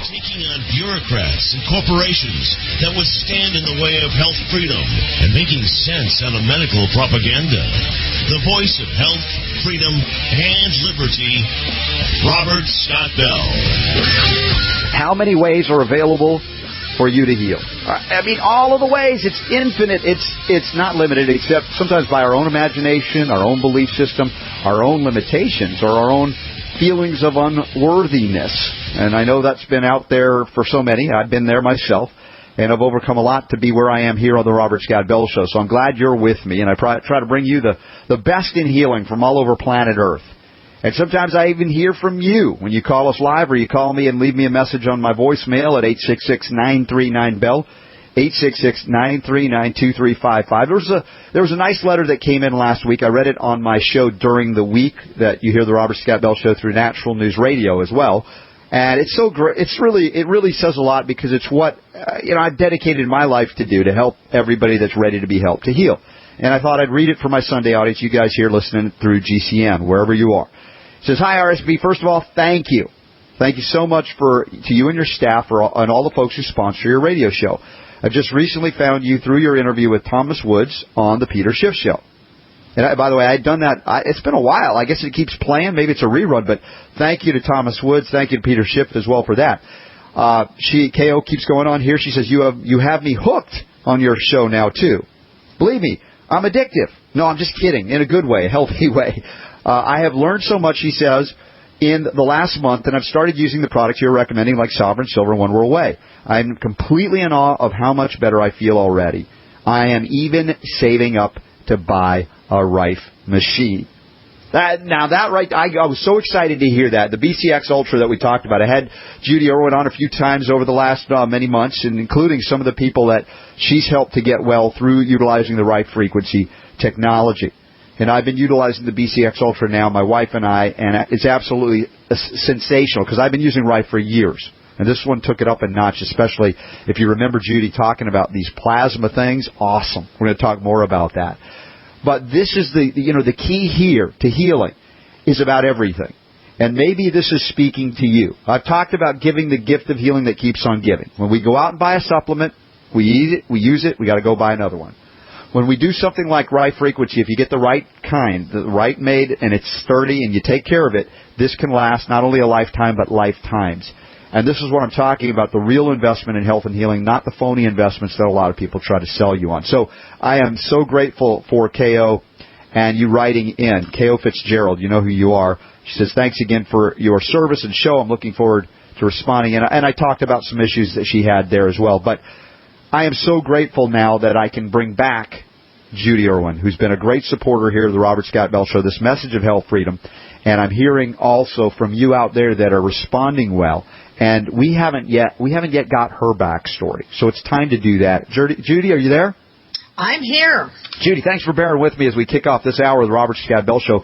taking on bureaucrats and corporations that would stand in the way of health freedom and making sense out of medical propaganda. The voice of health, freedom, and liberty, Robert Scott Bell. How many ways are available for you to heal? I mean, all of the ways. It's infinite. It's not limited, except sometimes by our own imagination, our own belief system, our own limitations, or our own feelings of unworthiness. And I know that's been out there for so many. I've been there myself, and I've overcome a lot to be where I am here on the Robert Scott Bell Show. So I'm glad you're with me, and I try to bring you the best in healing from all over planet Earth. And sometimes I even hear from you when you call us live or you call me and leave me a message on my voicemail at 866-939-BELL, 866-939-2355. There was a nice letter that came in last week. I read it on my show during the week that you hear the Robert Scott Bell Show through Natural News Radio as well. And it's so great. It really says a lot because it's what I've dedicated my life to do, to help everybody that's ready to be helped to heal. And I thought I'd read it for my Sunday audience, you guys here listening through GCN, wherever you are. It says, "Hi, RSB. First of all, thank you. Thank you so much to you and your staff and all the folks who sponsor your radio show. I've just recently found you through your interview with Thomas Woods on the Peter Schiff Show." And by the way, I'd done that. It's been a while. I guess it keeps playing. Maybe it's a rerun. But thank you to Thomas Woods. Thank you to Peter Schiff as well for that. KO keeps going on here. She says, you have me hooked on your show now, too. Believe me, I'm addictive. No, I'm just kidding. In a good way, a healthy way. I have learned so much, she says, in the last month, and I've started using the products you're recommending, like Sovereign Silver and One World Way. I'm completely in awe of how much better I feel already. I am even saving up to buy a Rife machine. I was so excited to hear that. The BCX Ultra that we talked about. I had Judy Irwin on a few times over the last many months, and including some of the people that she's helped to get well through utilizing the Rife frequency technology. And I've been utilizing the BCX Ultra now, my wife and I, and it's absolutely sensational because I've been using Rife for years. And this one took it up a notch, especially if you remember Judy talking about these plasma things. Awesome. We're going to talk more about that. But this is the key here to healing is about everything. And maybe this is speaking to you. I've talked about giving the gift of healing that keeps on giving. When we go out and buy a supplement, we eat it, we use it, we got to go buy another one. When we do something like Rife frequency, if you get the right kind, the right made, and it's sturdy and you take care of it, this can last not only a lifetime but lifetimes. And this is what I'm talking about, the real investment in health and healing, not the phony investments that a lot of people try to sell you on. So I am so grateful for KO and you writing in. KO Fitzgerald, you know who you are. She says, thanks again for your service and show. I'm looking forward to responding. And I talked about some issues that she had there as well. But I am so grateful now that I can bring back Judy Irwin, who's been a great supporter here of the Robert Scott Bell Show, this message of health freedom. And I'm hearing also from you out there that are responding well. And we haven't yet got her backstory. So it's time to do that. Judy, are you there? I'm here. Judy, thanks for bearing with me as we kick off this hour of the Robert Scott Bell Show.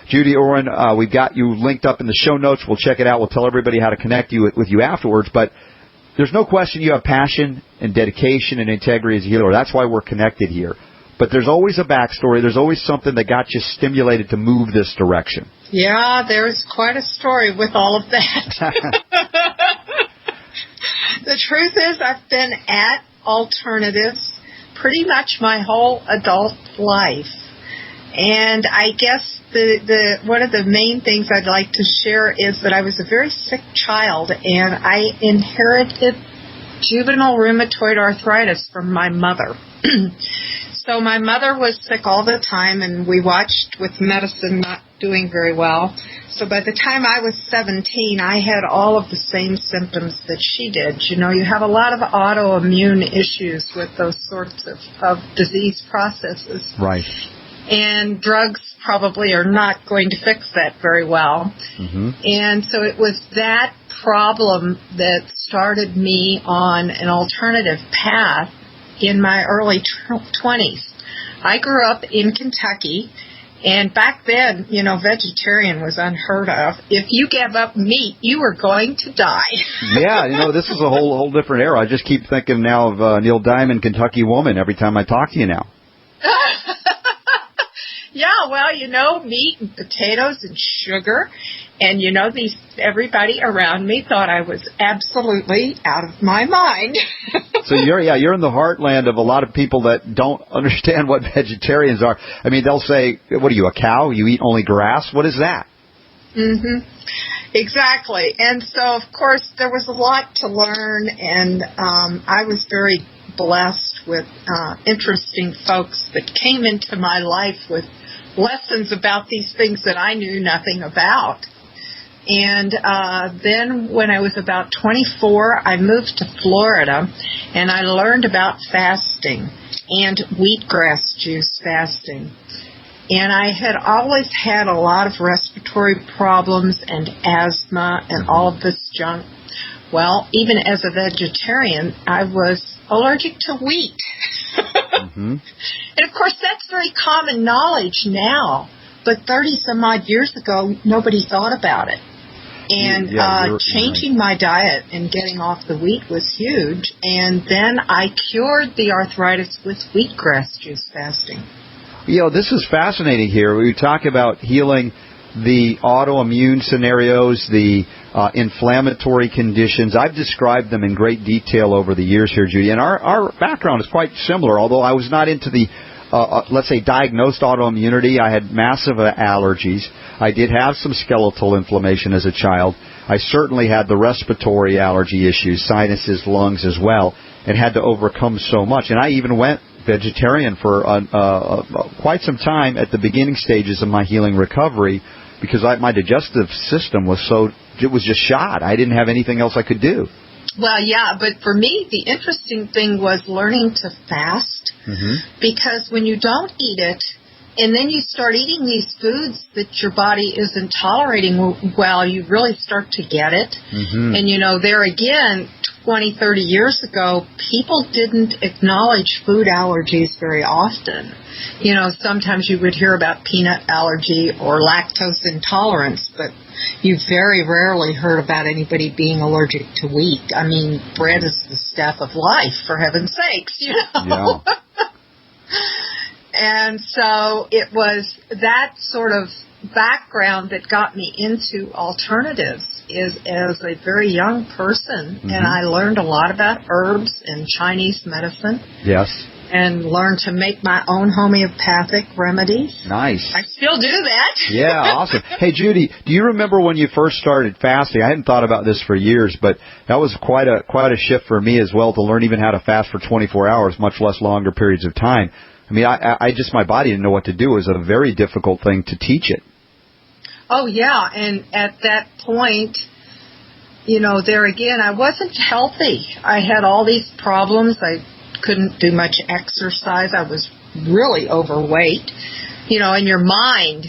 Judy Irwin, we've got you linked up in the show notes. We'll check it out. We'll tell everybody how to connect with you afterwards. But there's no question you have passion and dedication and integrity as a healer. That's why we're connected here. But there's always a backstory. There's always something that got you stimulated to move this direction. Yeah, there's quite a story with all of that. The truth is I've been at alternatives pretty much my whole adult life. And I guess the one of the main things I'd like to share is that I was a very sick child, and I inherited juvenile rheumatoid arthritis from my mother. So my mother was sick all the time, and we watched with medicine not doing very well. So by the time I was 17, I had all of the same symptoms that she did. You know, you have a lot of autoimmune issues with those sorts of disease processes. Right. And drugs probably are not going to fix that very well. Mm-hmm. And so it was that problem that started me on an alternative path in my early 20s. I grew up in Kentucky, and back then, you know, vegetarian was unheard of. If you gave up meat, you were going to die. Yeah, you know, this is a whole different era. I just keep thinking now of Neil Diamond, Kentucky Woman, every time I talk to you now. Yeah, well, you know, meat and potatoes and sugar. And, everybody around me thought I was absolutely out of my mind. So you're in the heartland of a lot of people that don't understand what vegetarians are. I mean, they'll say, what are you, a cow? You eat only grass? What is that? Mm-hmm. Exactly. And so, of course, there was a lot to learn, and I was very blessed with interesting folks that came into my life with lessons about these things that I knew nothing about. And then when I was about 24, I moved to Florida, and I learned about fasting and wheatgrass juice fasting. And I had always had a lot of respiratory problems and asthma and all of this junk. Well, even as a vegetarian, I was allergic to wheat. Mm-hmm. And, of course, that's very common knowledge now. But 30-some-odd years ago, nobody thought about it. And changing my diet and getting off the wheat was huge. And then I cured the arthritis with wheatgrass juice fasting. This is fascinating here. We talk about healing the autoimmune scenarios, the inflammatory conditions. I've described them in great detail over the years here, Judy. And our background is quite similar, although I was not into the, let's say, diagnosed autoimmunity. I had massive allergies. I did have some skeletal inflammation as a child. I certainly had the respiratory allergy issues, sinuses, lungs as well, and had to overcome so much. And I even went vegetarian for quite some time at the beginning stages of my healing recovery because my digestive system was just shot. I didn't have anything else I could do. Well, yeah, but for me, the interesting thing was learning to fast because when you don't eat it, and then you start eating these foods that your body isn't tolerating well, you really start to get it. Mm-hmm. And, there again, 20, 30 years ago, people didn't acknowledge food allergies very often. Sometimes you would hear about peanut allergy or lactose intolerance, but you very rarely heard about anybody being allergic to wheat. I mean, bread is the staff of life, for heaven's sakes, Yeah. And so it was that sort of background that got me into alternatives as a very young person. Mm-hmm. And I learned a lot about herbs and Chinese medicine. Yes. And learned to make my own homeopathic remedies. Nice. I still do that. Yeah, awesome. Hey, Judy, do you remember when you first started fasting? I hadn't thought about this for years, but that was quite a shift for me as well to learn even how to fast for 24 hours, much less longer periods of time. I mean, my body didn't know what to do. It was a very difficult thing to teach it. Oh, yeah. And at that point, there again, I wasn't healthy. I had all these problems. I couldn't do much exercise. I was really overweight. In your mind,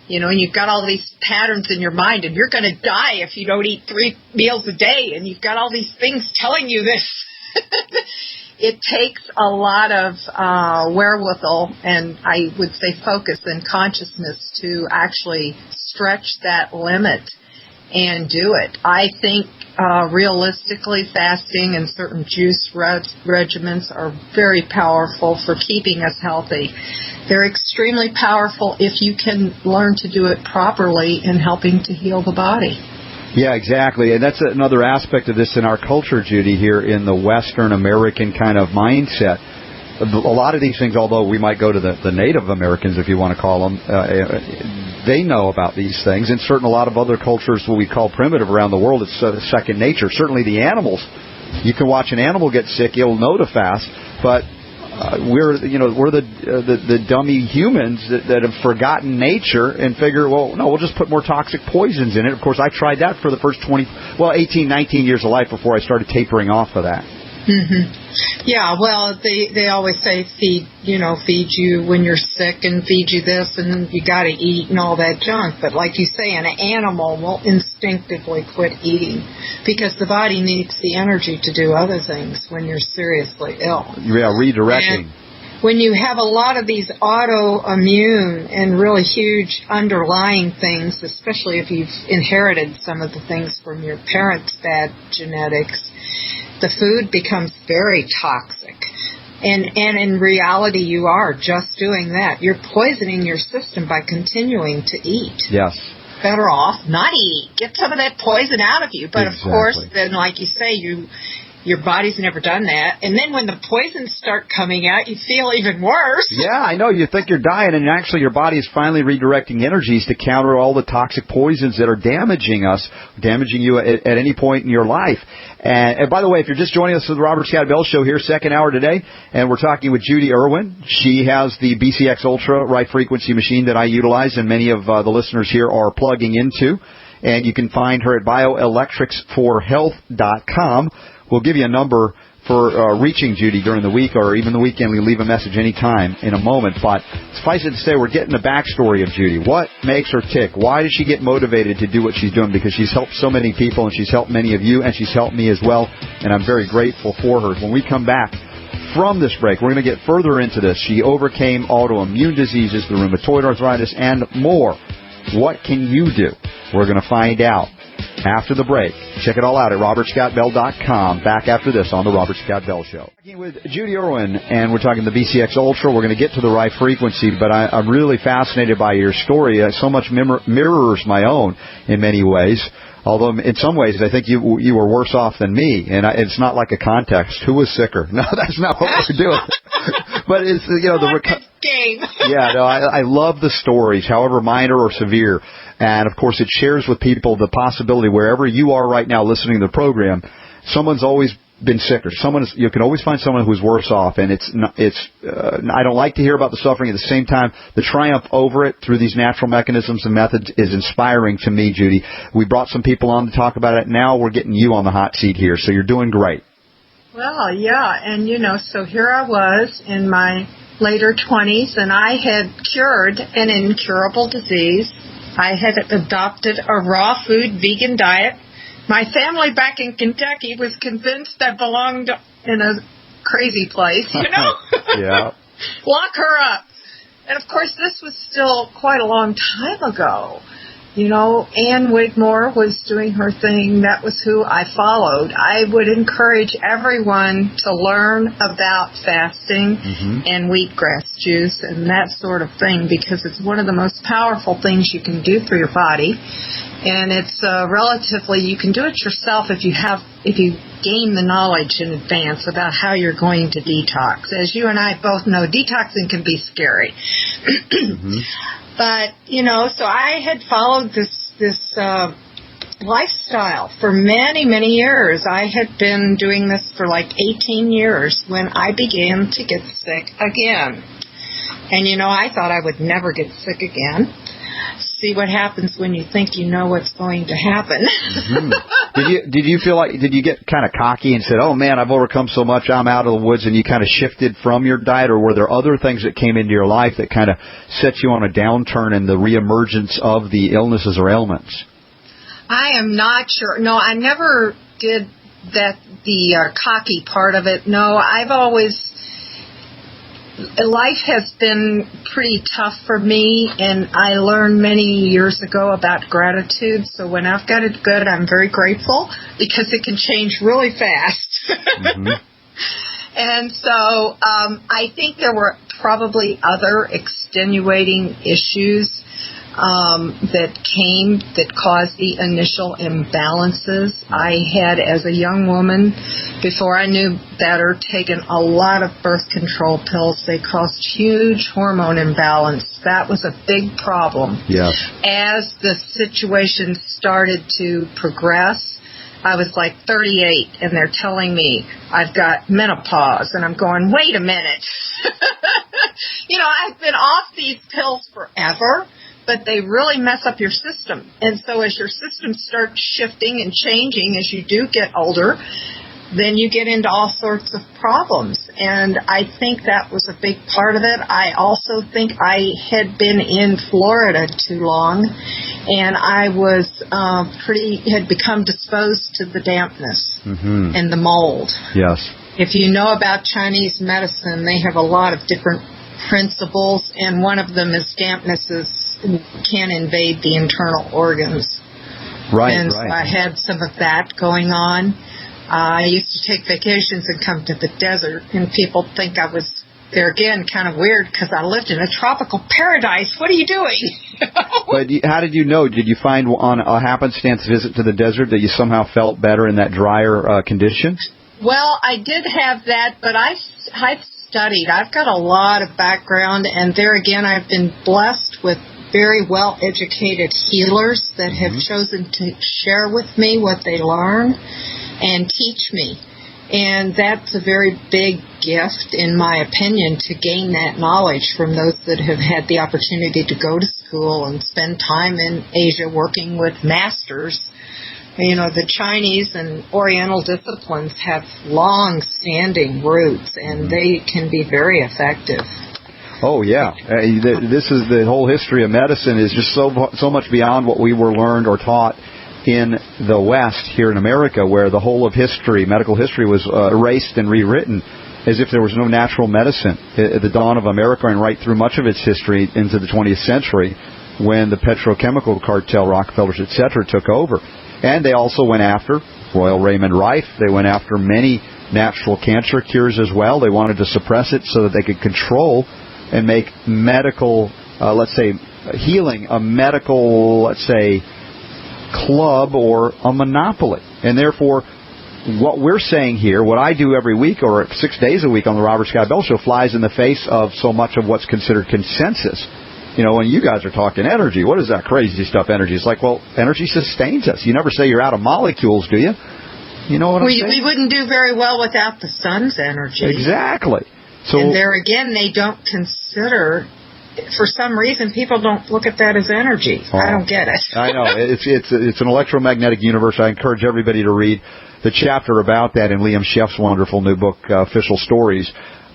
and you've got all these patterns in your mind, and you're going to die if you don't eat 3 meals a day, and you've got all these things telling you this. It takes a lot of wherewithal and I would say focus and consciousness to actually stretch that limit and do it. I think realistically fasting and certain juice regimens are very powerful for keeping us healthy. They're extremely powerful if you can learn to do it properly in helping to heal the body. Yeah, exactly. And that's another aspect of this in our culture, Judy, here in the Western American kind of mindset. A lot of these things, although we might go to the Native Americans, if you want to call them, they know about these things. And a lot of other cultures, what we call primitive around the world, it's second nature. Certainly the animals. You can watch an animal get sick, you'll know to fast, but we're the dummy humans that have forgotten nature and figure, well, no, we'll just put more toxic poisons in it. Of course, I tried that for the first 18, 19 years of life before I started tapering off of that. Mm-hmm. Yeah, well, they always say feed you when you're sick and feed you this and you got to eat and all that junk. But like you say, an animal will instinctively quit eating because the body needs the energy to do other things when you're seriously ill. Yeah, redirecting. And when you have a lot of these autoimmune and really huge underlying things, especially if you've inherited some of the things from your parents' bad genetics, the food becomes very toxic. And in reality, you are just doing that. You're poisoning your system by continuing to eat. Yes. better off not eating. Get some of that poison out of you. But, of course, then, like you say, your body's never done that. And then when the poisons start coming out, you feel even worse. Yeah, I know. You think you're dying, and actually your body is finally redirecting energies to counter all the toxic poisons that are damaging you at any point in your life. And by the way, if you're just joining us for the Robert Scott Bell Show here, second hour today, and we're talking with Judy Irwin. She has the BCX Ultra right frequency machine that I utilize, and many of the listeners here are plugging into. And you can find her at bioelectricsforhealth.com. We'll give you a number for reaching Judy during the week or even the weekend. We leave a message anytime in a moment. But suffice it to say, we're getting the backstory of Judy. What makes her tick? Why does she get motivated to do what she's doing? Because she's helped so many people, and she's helped many of you, and she's helped me as well. And I'm very grateful for her. When we come back from this break, we're going to get further into this. She overcame autoimmune diseases, the rheumatoid arthritis, and more. What can you do? We're going to find out after the break. Check it all out at robertscottbell.com. Back after this on the Robert Scott Bell Show. Talking with Judy Irwin, and we're talking the BCX Ultra. We're going to get to the right frequency, but I'm really fascinated by your story. So much mirrors my own in many ways. Although in some ways I think you were worse off than me, and it's not like a contest. Who was sicker? No, that's not what we're doing. But it's the game. Yeah, no, I love the stories, however minor or severe, and of course it shares with people the possibility wherever you are right now listening to the program, someone's always been sicker. You can always find someone who's worse off, and I don't like to hear about the suffering. At the same time, the triumph over it through these natural mechanisms and methods is inspiring to me, Judy. We brought some people on to talk about it. Now we're getting you on the hot seat here, so you're doing great. Well, yeah, and so here I was in my later 20s, and I had cured an incurable disease. I had adopted a raw food vegan diet. My family back in Kentucky was convinced I belonged in a crazy place, Yeah. Lock her up. And, of course, this was still quite a long time ago. Ann Wigmore was doing her thing. That was who I followed. I would encourage everyone to learn about fasting and wheatgrass juice and that sort of thing, because it's one of the most powerful things you can do for your body. And it's you can do it yourself if you gain the knowledge in advance about how you're going to detox. As you and I both know, detoxing can be scary. But, so I had followed this lifestyle for many, many years. I had been doing this for like 18 years when I began to get sick again. And, I thought I would never get sick again. See what happens when you think you know what's going to happen. Did you get kind of cocky and said, oh man, I've overcome so much, I'm out of the woods, and you kind of shifted from your diet, or were there other things that came into your life that kind of set you on a downturn in the reemergence of the illnesses or ailments? I am not sure. No, I never did that, the cocky part of it. No, life has been pretty tough for me, and I learned many years ago about gratitude. So when I've got it good, I'm very grateful, because it can change really fast. And so I think there were probably other extenuating issues that caused the initial imbalances. I had, as a young woman, before I knew better, taken a lot of birth control pills. They caused huge hormone imbalance. That was a big problem. Yes. As the situation started to progress, I was like 38, and they're telling me I've got menopause, and I'm going, wait a minute. I've been off these pills forever, but they really mess up your system. And so as your system starts shifting and changing as you do get older, then you get into all sorts of problems. And I think that was a big part of it. I also think I had been in Florida too long, and I was had become disposed to the dampness and the mold. Yes. If you know about Chinese medicine, they have a lot of different principles, and one of them is dampness can invade the internal organs. Right, and so I had some of that going on. I used to take vacations and come to the desert, and people think I was they're, again, kind of weird because I lived in a tropical paradise. What are you doing? But how did you know? Did you find on a happenstance visit to the desert that you somehow felt better in that drier condition? Well, I did have that, but I've studied. I've got a lot of background, and there again, I've been blessed with very well-educated healers that have chosen to share with me what they learn and teach me. And that's a very big gift, in my opinion, to gain that knowledge from those that have had the opportunity to go to school and spend time in Asia working with masters. You know, the Chinese and Oriental disciplines have long-standing roots, and they can be very effective. Oh, yeah. This is the whole history of medicine is just so much beyond what we were learned or taught in the West here in America, where the whole of history, medical history, was erased and rewritten as if there was no natural medicine at the dawn of America and right through much of its history into the 20th century when the petrochemical cartel, Rockefellers, etc., took over. And they also went after Royal Raymond Rife. They went after many natural cancer cures as well. They wanted to suppress it so that they could control and make medical, let's say, healing a medical, let's say, club or a monopoly. And therefore, what we're saying here, what I do every week or 6 days a week on the Robert Scott Bell Show, flies in the face of so much of what's considered consensus. You know, when you guys are talking energy, what is that crazy stuff, energy? It's like, well, energy sustains us. You never say you're out of molecules, do you? You know what I'm saying? We wouldn't do very well without the sun's energy. Exactly. So, and there again, they don't consider, for some reason, people don't look at that as energy. I don't get it. I know. It's an electromagnetic universe. I encourage everybody to read the chapter about that in Liam Sheff's wonderful new book, Official Stories.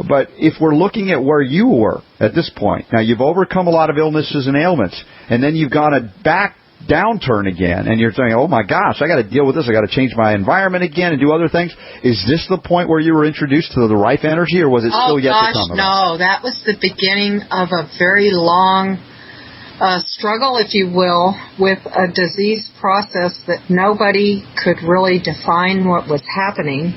But if we're looking at where you were at this point, now you've overcome a lot of illnesses and ailments, and then you've got a back downturn again, and you're saying, oh my gosh, I got to deal with this, I got to change my environment again and do other things. Is this the point where you were introduced to the Rife energy, or was it still yet to come? No, that was the beginning of a very long struggle, if you will, with a disease process that nobody could really define what was happening.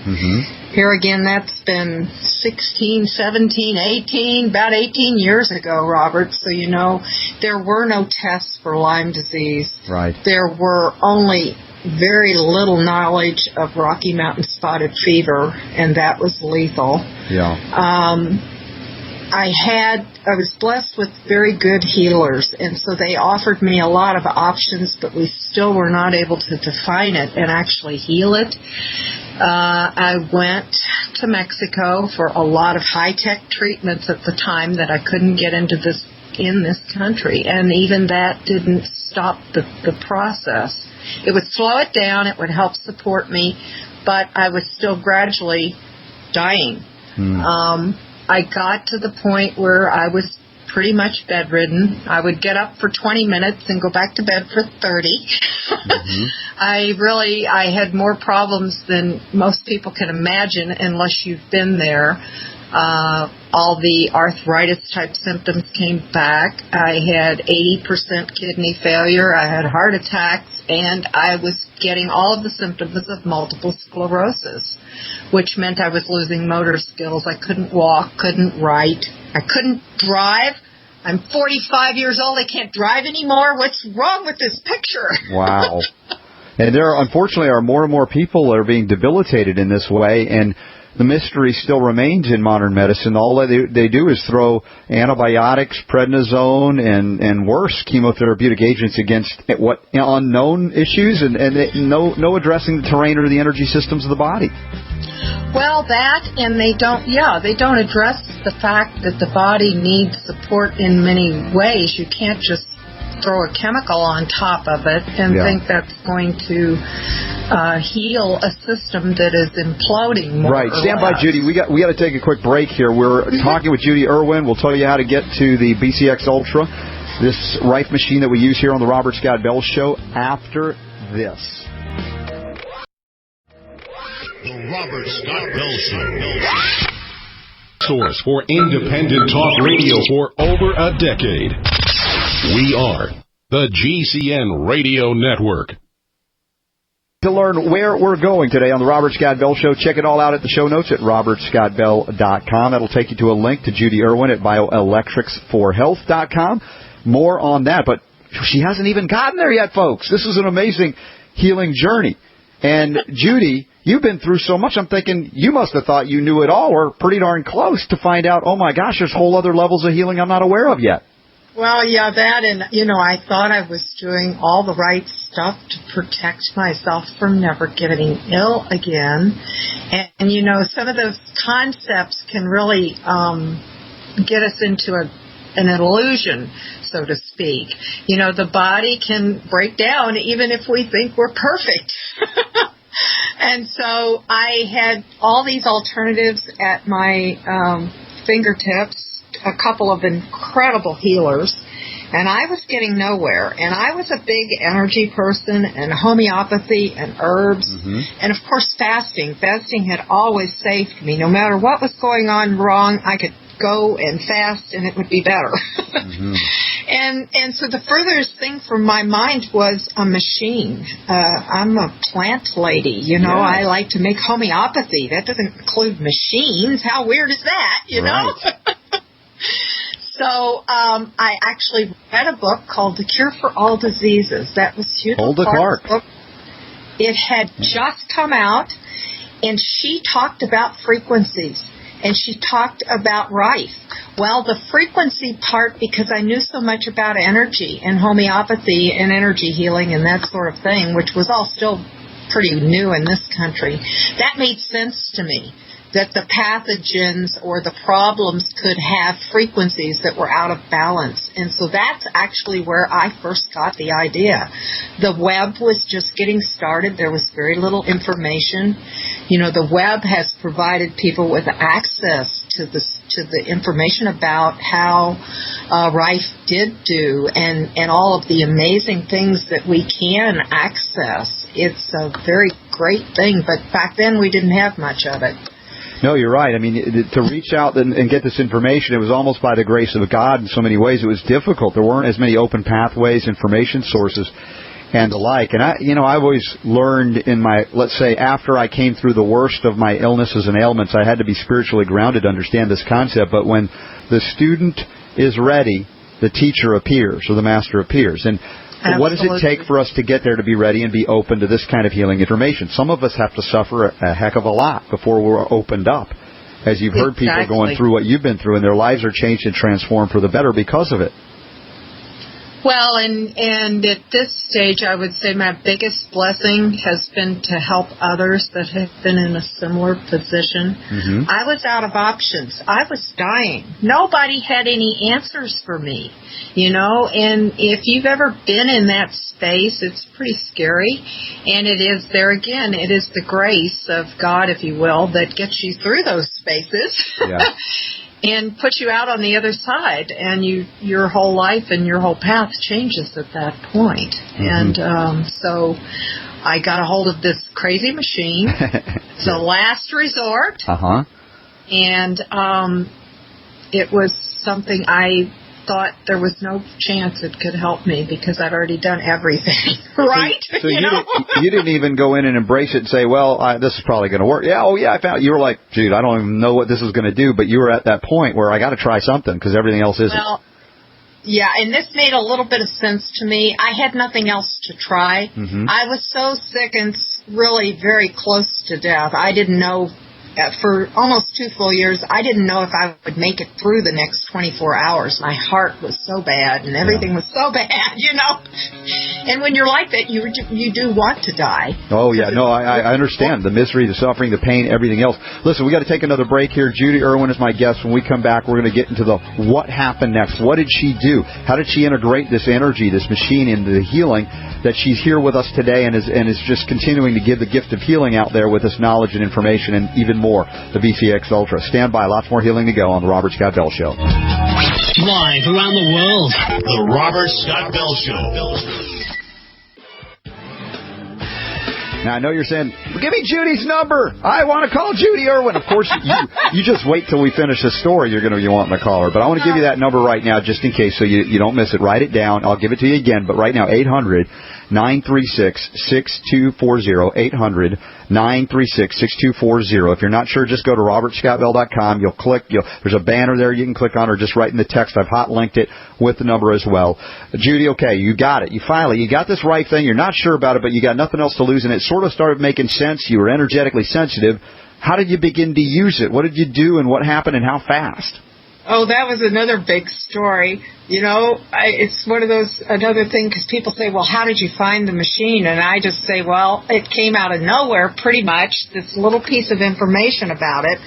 Here again, that's been 16, 17, 18, about 18 years ago, Robert. So, you know, there were no tests for Lyme disease. Right. There were only very little knowledge of Rocky Mountain spotted fever, and that was lethal. Yeah. I was blessed with very good healers, and so they offered me a lot of options, but we still were not able to define it and actually heal it. I went to Mexico for a lot of high-tech treatments at the time that I couldn't get in this country, and even that didn't stop the process. It would slow it down, it would help support me, but I was still gradually dying. I got to the point where I was pretty much bedridden. I would get up for 20 minutes and go back to bed for 30. I had more problems than most people can imagine unless you've been there. All the arthritis-type symptoms came back. I had 80% kidney failure. I had heart attacks, and I was getting all of the symptoms of multiple sclerosis, which meant I was losing motor skills. I couldn't walk, couldn't write. I couldn't drive. I'm 45 years old. I can't drive anymore. What's wrong with this picture? Wow. And there, unfortunately, are more and more people that are being debilitated in this way, and the mystery still remains in modern medicine. All they do is throw antibiotics, prednisone, and worse, chemotherapeutic agents against what unknown issues, and no addressing the terrain or the energy systems of the body. Well, that, and they don't address the fact that the body needs support in many ways. You can't just throw a chemical on top of it and think that's going to heal a system that is imploding more Right. Stand by, Judy. We got to take a quick break here. We're talking with Judy Irwin. We'll tell you how to get to the BCX Ultra, this Rife machine that we use here on the Robert Scott Bell Show, after this. The Robert Scott Bell Show. Source for independent talk radio for over a decade. We are the GCN Radio Network. To learn where we're going today on the Robert Scott Bell Show, check it all out at the show notes at robertscottbell.com. That'll take you to a link to Judy Irwin at bioelectricsforhealth.com. More on that, but she hasn't even gotten there yet, folks. This is an amazing healing journey. And, Judy, you've been through so much, I'm thinking you must have thought you knew it all or pretty darn close to find out, oh, my gosh, there's whole other levels of healing I'm not aware of yet. Well, yeah, that, and, I thought I was doing all the right stuff to protect myself from never getting ill again. And some of those concepts can really get us into an illusion, so to speak. The body can break down even if we think we're perfect. And so I had all these alternatives at my fingertips, a couple of incredible healers, and I was getting nowhere. And I was a big energy person, and homeopathy and herbs, and of course fasting. Fasting had always saved me. No matter what was going on wrong, I could go and fast and it would be better. And so the furthest thing from my mind was a machine. I'm a plant lady, Yes. I like to make homeopathy. That doesn't include machines. How weird is that, know? So I actually read a book called The Cure for All Diseases. That was Hulda Clark's book. It had just come out, and she talked about frequencies, and she talked about rife. Well, the frequency part, because I knew so much about energy and homeopathy and energy healing and that sort of thing, which was all still pretty new in this country, that made sense to me. That the pathogens or the problems could have frequencies that were out of balance. And so that's actually where I first got the idea. The web was just getting started. There was very little information. The web has provided people with access to the information about how Rife did do and all of the amazing things that we can access. It's a very great thing, but back then we didn't have much of it. No, you're right. I mean, to reach out and get this information, it was almost by the grace of God in so many ways. It was difficult. There weren't as many open pathways, information sources, and the like. And I've always learned in let's say, after I came through the worst of my illnesses and ailments, I had to be spiritually grounded to understand this concept. But when the student is ready, the teacher appears, or the master appears. And Absolutely. What does it take for us to get there to be ready and be open to this kind of healing information? Some of us have to suffer a heck of a lot before we're opened up. As you've heard people going through what you've been through, and their lives are changed and transformed for the better because of it. Well, and at this stage, I would say my biggest blessing has been to help others that have been in a similar position. I was out of options. I was dying. Nobody had any answers for me, and if you've ever been in that space, it's pretty scary. And it is, there again, it is the grace of God, if you will, that gets you through those spaces. Yeah. And put you out on the other side, and your whole life and your whole path changes at that point. And so I got a hold of this crazy machine. It's a last resort. And it was something I thought there was no chance it could help me because I'd already done everything, right? So you didn't even go in and embrace it and say, well, this is probably going to work. Yeah, I found it. You were like, dude, I don't even know what this is going to do, but you were at that point where I got to try something because everything else isn't. Well, yeah, and this made a little bit of sense to me. I had nothing else to try. I was so sick and really very close to death. I didn't know. For almost 2 full years, I didn't know if I would make it through the next 24 hours. My heart was so bad, and everything was so bad, And when you're like that, you do want to die. Oh, yeah. No, I understand. The misery, the suffering, the pain, everything else. Listen, we got to take another break here. Judy Irwin is my guest. When we come back, we're going to get into the what happened next. What did she do? How did she integrate this energy, this machine, into the healing that she's here with us today and is just continuing to give the gift of healing out there with this knowledge and information and even more, the BCX Ultra. Stand by. Lots more healing to go on the Robert Scott Bell Show. Live around the world, the Robert Scott Bell Show. Now, I know you're saying, give me Judy's number. I want to call Judy Irwin. Of course, you just wait till we finish the story. You want to call her. But I want to give you that number right now just in case so you don't miss it. Write it down. I'll give it to you again. But right now, 800-936-6240, 800-936-6240. If you're not sure, just go to robertscottbell.com. You'll click. There's a banner there you can click on, or just write in the text. I've hot linked it with the number as well. Judy, okay, you got it. You got this right thing. You're not sure about it, but you got nothing else to lose, and it sort of started making sense. You were energetically sensitive. How did you begin to use it? What did you do, and what happened, and how fast? Oh, that was another big story. It's one of those, another thing, because people say, well, how did you find the machine? And I just say, well, it came out of nowhere, pretty much, this little piece of information about it.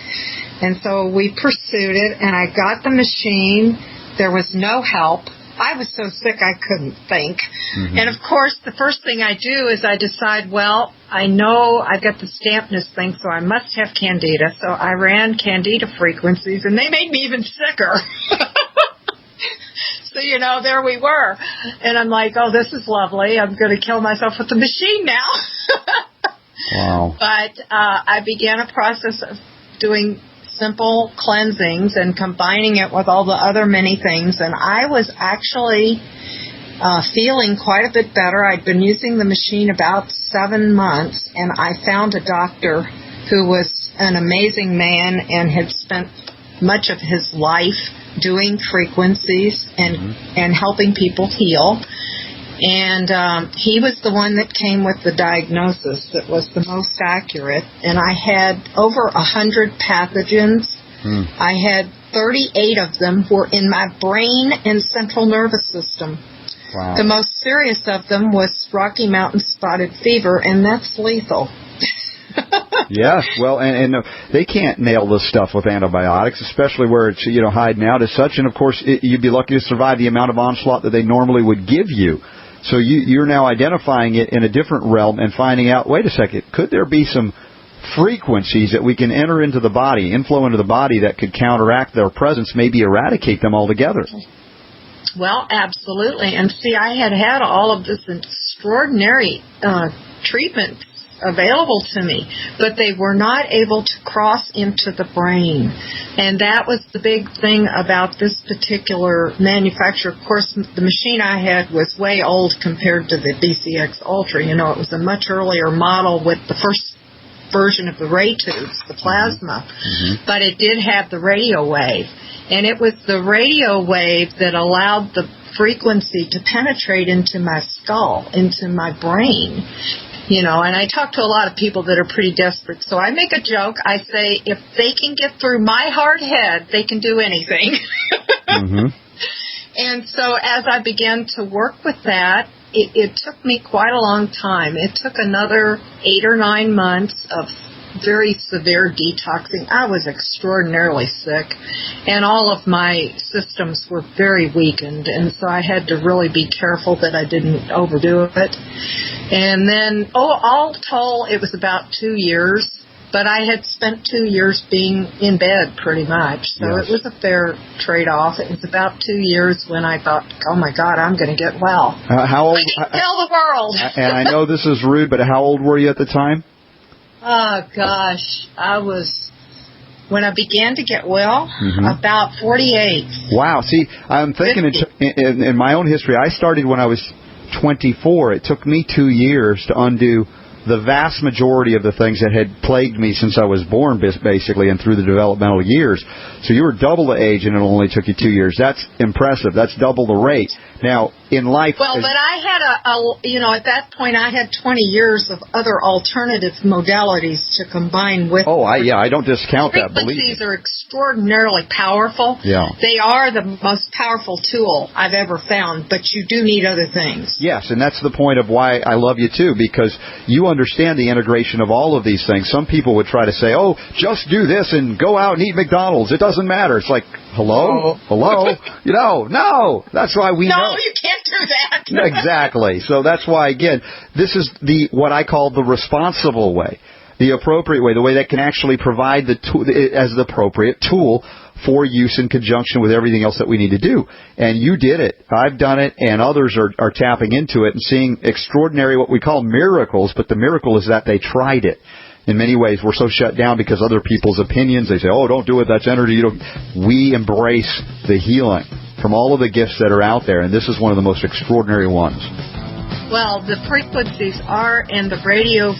And so we pursued it, and I got the machine. There was no help. I was so sick I couldn't think. Mm-hmm. And, of course, the first thing I do is I decide, well, I know I've got the dampness thing, so I must have candida. So I ran candida frequencies, and they made me even sicker. So, there we were. And I'm like, oh, this is lovely. I'm going to kill myself with the machine now. Wow. But I began a process of doing simple cleansings and combining it with all the other many things, and I was actually feeling quite a bit better. I'd been using the machine about 7 months, and I found a doctor who was an amazing man and had spent much of his life doing frequencies and helping people heal. And he was the one that came with the diagnosis that was the most accurate. And I had over 100 pathogens. I had 38 of them were in my brain and central nervous system. Wow. The most serious of them was Rocky Mountain spotted fever, and that's lethal. Yes, well, and they can't nail this stuff with antibiotics, especially where it's hiding out as such. And of course, you'd be lucky to survive the amount of onslaught that they normally would give you. So you're now identifying it in a different realm and finding out, wait a second, could there be some frequencies that we can enter into the body, inflow into the body that could counteract their presence, maybe eradicate them altogether? Well, absolutely. And see, I had all of this extraordinary treatment available to me, but they were not able to cross into the brain. And that was the big thing about this particular manufacturer. Of course, the machine I had was way old compared to the BCX Ultra. It was a much earlier model with the first version of the ray tubes, the plasma. Mm-hmm. But it did have the radio wave. And it was the radio wave that allowed the frequency to penetrate into my skull, into my brain. And I talk to a lot of people that are pretty desperate. So I make a joke. I say, if they can get through my hard head, they can do anything. Mm-hmm. And so as I began to work with that, it took me quite a long time. It took another 8 or 9 months of very severe detoxing. I was extraordinarily sick, and all of my systems were very weakened, and so I had to really be careful that I didn't overdo it. And then, all told, it was about 2 years, but I had spent 2 years being in bed pretty much, so yes. It was a fair trade-off. It was about 2 years when I thought, oh my God, I'm going to get well. How old? Tell the world. And I know this is rude, but how old were you at the time? Oh, gosh, when I began to get well, about 48. Wow. See, I'm thinking in my own history, I started when I was 24. It took me 2 years to undo the vast majority of the things that had plagued me since I was born, basically, and through the developmental years. So you were double the age, and it only took you 2 years. That's impressive. That's double the rate. Now, in life... Well, but I had at that point, I had 20 years of other alternative modalities to combine with... Oh, I don't discount that, believe me. Frequencies are extraordinarily powerful. Yeah. They are the most powerful tool I've ever found, but you do need other things. Yes, and that's the point of why I love you, too, because you understand the integration of all of these things. Some people would try to say, oh, just do this and go out and eat McDonald's. It doesn't matter. It's like, hello? No. That's why we know. No, you can't do that. Exactly. So that's why, again, this is what I call the responsible way, the appropriate way, the way that can actually provide the tool as the appropriate tool for use in conjunction with everything else that we need to do. And you did it. I've done it, and others are tapping into it and seeing extraordinary, what we call miracles, but the miracle is that they tried it. In many ways, we're so shut down because other people's opinions, they say, oh, don't do it, that's energy. We embrace the healing from all of the gifts that are out there, and this is one of the most extraordinary ones. Well, the frequencies are, and the radio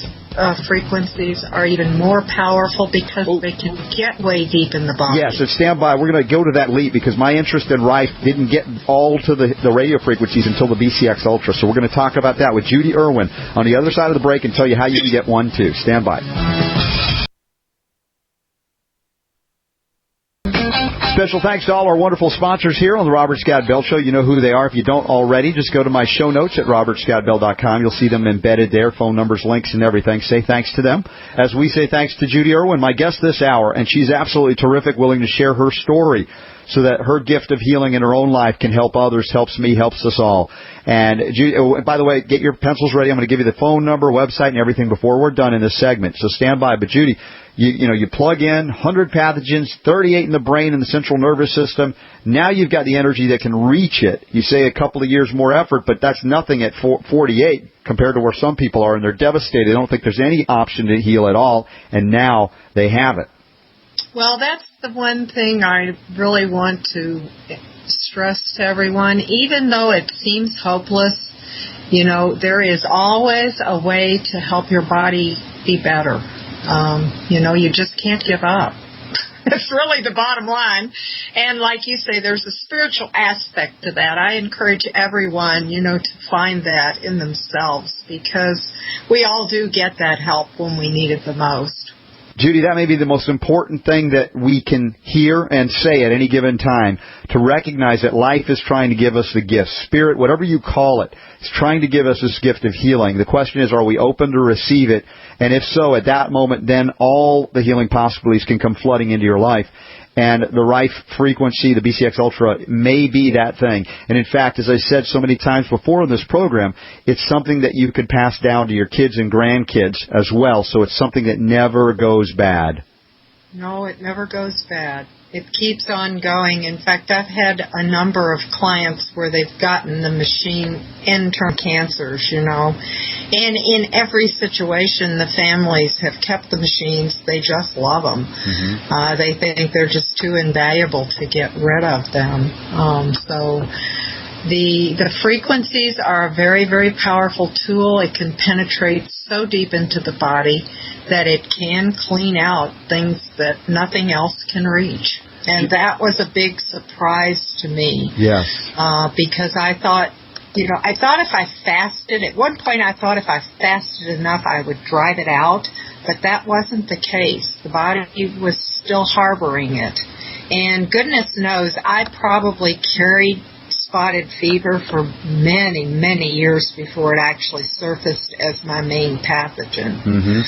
frequencies are even more powerful because they can get way deep in the body. Yes, and stand by. We're going to go to that leap because my interest in Rife didn't get all to the radio frequencies until the BCX Ultra. So we're going to talk about that with Judy Irwin on the other side of the break and tell you how you can get one, too. Stand by. Special thanks to all our wonderful sponsors here on the Robert Scott Bell Show. You know who they are. If you don't already, just go to my show notes at robertscottbell.com. You'll see them embedded there, phone numbers, links, and everything. Say thanks to them. As we say thanks to Judy Irwin, my guest this hour, and she's absolutely terrific, willing to share her story so that her gift of healing in her own life can help others, helps me, helps us all. And Judy, by the way, get your pencils ready. I'm going to give you the phone number, website, and everything before we're done in this segment. So stand by. But Judy, you plug in 100 pathogens, 38 in the brain and the central nervous system. Now you've got the energy that can reach it. You say a couple of years more effort, but that's nothing at 48 compared to where some people are, and they're devastated. They don't think there's any option to heal at all, and now they have it. Well, that's the one thing I really want to stress to everyone. Even though it seems hopeless, there is always a way to help your body be better. You just can't give up. It's really the bottom line. And like you say, there's a spiritual aspect to that. I encourage everyone, to find that in themselves because we all do get that help when we need it the most. Judy, that may be the most important thing that we can hear and say at any given time, to recognize that life is trying to give us the gift. Spirit, whatever you call it, is trying to give us this gift of healing. The question is, are we open to receive it? And if so, at that moment, then all the healing possibilities can come flooding into your life. And the Rife frequency, the BCX Ultra, may be that thing. And in fact, as I said so many times before in this program, it's something that you could pass down to your kids and grandkids as well. So it's something that never goes bad. No, it never goes bad. It keeps on going. In fact, I've had a number of clients where they've gotten the machine in-term cancers, And in every situation, the families have kept the machines. They just love them. Mm-hmm. They think they're just too invaluable to get rid of them. So the frequencies are a very, very powerful tool. It can penetrate so deep into the body that it can clean out things that nothing else can reach. And that was a big surprise to me. Yes. Because I thought if I fasted, at one point I thought if I fasted enough I would drive it out, but that wasn't the case. The body was still harboring it. And goodness knows I probably carried spotted fever for many, many years before it actually surfaced as my main pathogen. Mm-hmm.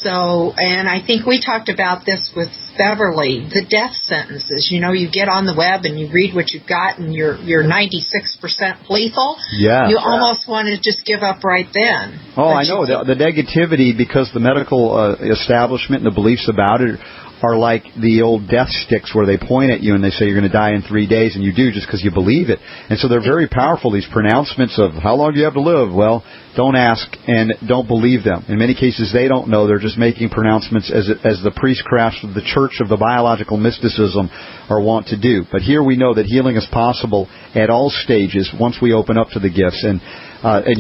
So, and I think we talked about this with Beverly, the death sentences. You get on the web and you read what you've got and you're 96% lethal. Yeah. You almost want to just give up right then. Oh, I know. The negativity, because the medical establishment and the beliefs about it are like the old death sticks where they point at you and they say you're going to die in 3 days, and you do just because you believe it. And so they're very powerful, these pronouncements of how long do you have to live? Well, don't ask and don't believe them. In many cases, they don't know. They're just making pronouncements as the priestcrafts of the Church of the Biological Mysticism are wont to do. But here we know that healing is possible at all stages once we open up to the gifts. And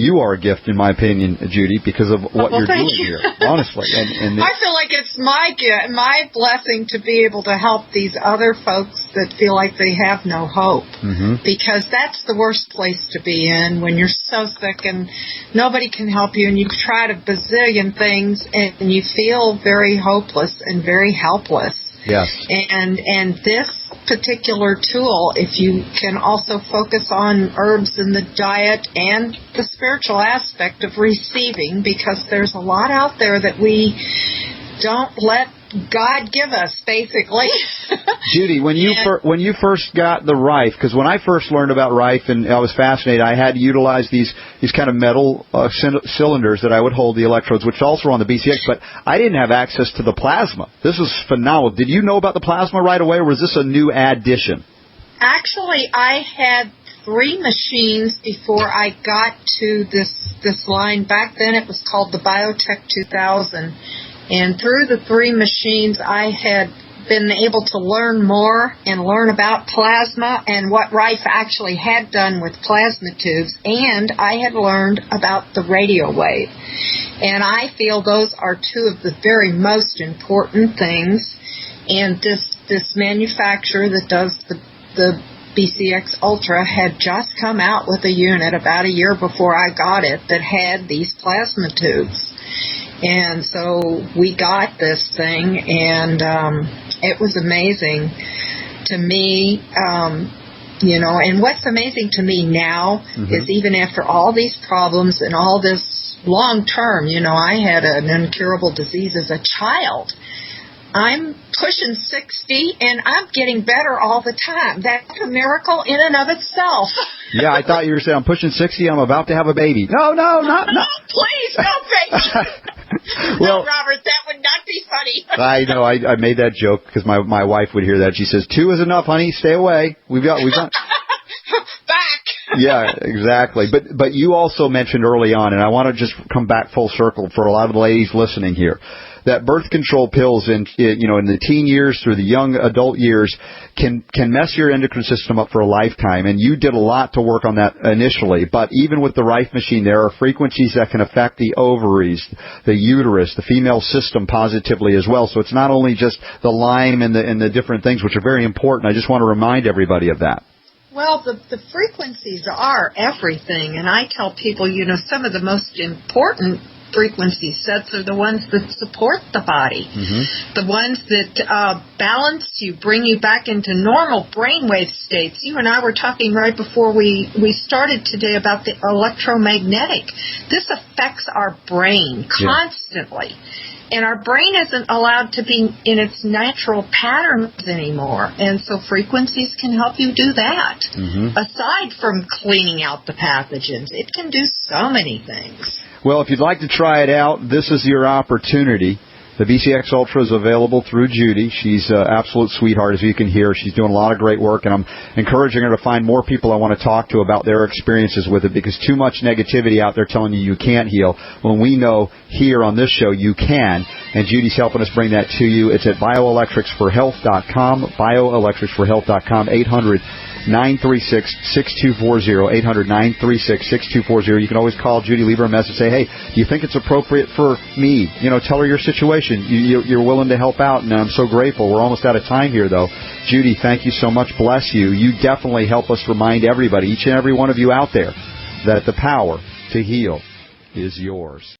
you are a gift, in my opinion, Judy, because of what you're doing here, honestly. And I feel like it's my gift, my blessing to be able to help these other folks that feel like they have no hope. Mm-hmm. Because that's the worst place to be in when you're so sick and nobody can help you and you try a bazillion things and you feel very hopeless and very helpless. Yes. And this particular tool, if you can also focus on herbs in the diet and the spiritual aspect of receiving, because there's a lot out there that we don't let God give us, basically. Judy, when you first got the Rife, because when I first learned about Rife and I was fascinated, I had to utilize these kind of metal cylinders that I would hold the electrodes, which also are on the BCX, but I didn't have access to the plasma. This was phenomenal. Did you know about the plasma right away, or was this a new addition? Actually, I had 3 machines before I got to this line. Back then it was called the Biotech 2000. And through the 3 machines, I had been able to learn more and learn about plasma and what Rife actually had done with plasma tubes, and I had learned about the radio wave. And I feel those are two of the very most important things. And this manufacturer that does the BCX Ultra had just come out with a unit about a year before I got it that had these plasma tubes. And so we got this thing, and it was amazing to me, and what's amazing to me now is even after all these problems and all this long term, I had an incurable disease as a child. I'm pushing 60, and I'm getting better all the time. That's a miracle in and of itself. Yeah, I thought you were saying I'm pushing 60, I'm about to have a baby. No, not. No, please, no baby. Well, no, Robert, that would not be funny. I know. I made that joke because my wife would hear that. She says, 2 is enough, honey. Stay away. We've got. Back. Yeah, exactly. But you also mentioned early on, and I want to just come back full circle for a lot of the ladies listening here, that birth control pills in the teen years through the young adult years can mess your endocrine system up for a lifetime. And you did a lot to work on that initially. But even with the Rife machine, there are frequencies that can affect the ovaries, the uterus, the female system positively as well. So it's not only just the Lyme and the different things, which are very important. I just want to remind everybody of that. Well, the frequencies are everything. And I tell people, some of the most important frequency sets are the ones that support the body, the ones that balance you, bring you back into normal brainwave states. You and I were talking right before we started today about the electromagnetic. This affects our brain constantly. And our brain isn't allowed to be in its natural patterns anymore. And so frequencies can help you do that. Aside from cleaning out the pathogens, it can do so many things. Well, if you'd like to try it out, this is your opportunity. The BCX Ultra is available through Judy. She's an absolute sweetheart, as you can hear. She's doing a lot of great work, and I'm encouraging her to find more people I want to talk to about their experiences with it, because too much negativity out there telling you can't heal, when we know here on this show you can, and Judy's helping us bring that to you. It's at bioelectricsforhealth.com, bioelectricsforhealth.com, 800-936-6240, 800-936-6240. You can always call Judy, leave her a message, say, hey, do you think it's appropriate for me? Tell her your situation. You're willing to help out, and I'm so grateful. We're almost out of time here, though. Judy, thank you so much. Bless you. You definitely help us remind everybody, each and every one of you out there, that the power to heal is yours.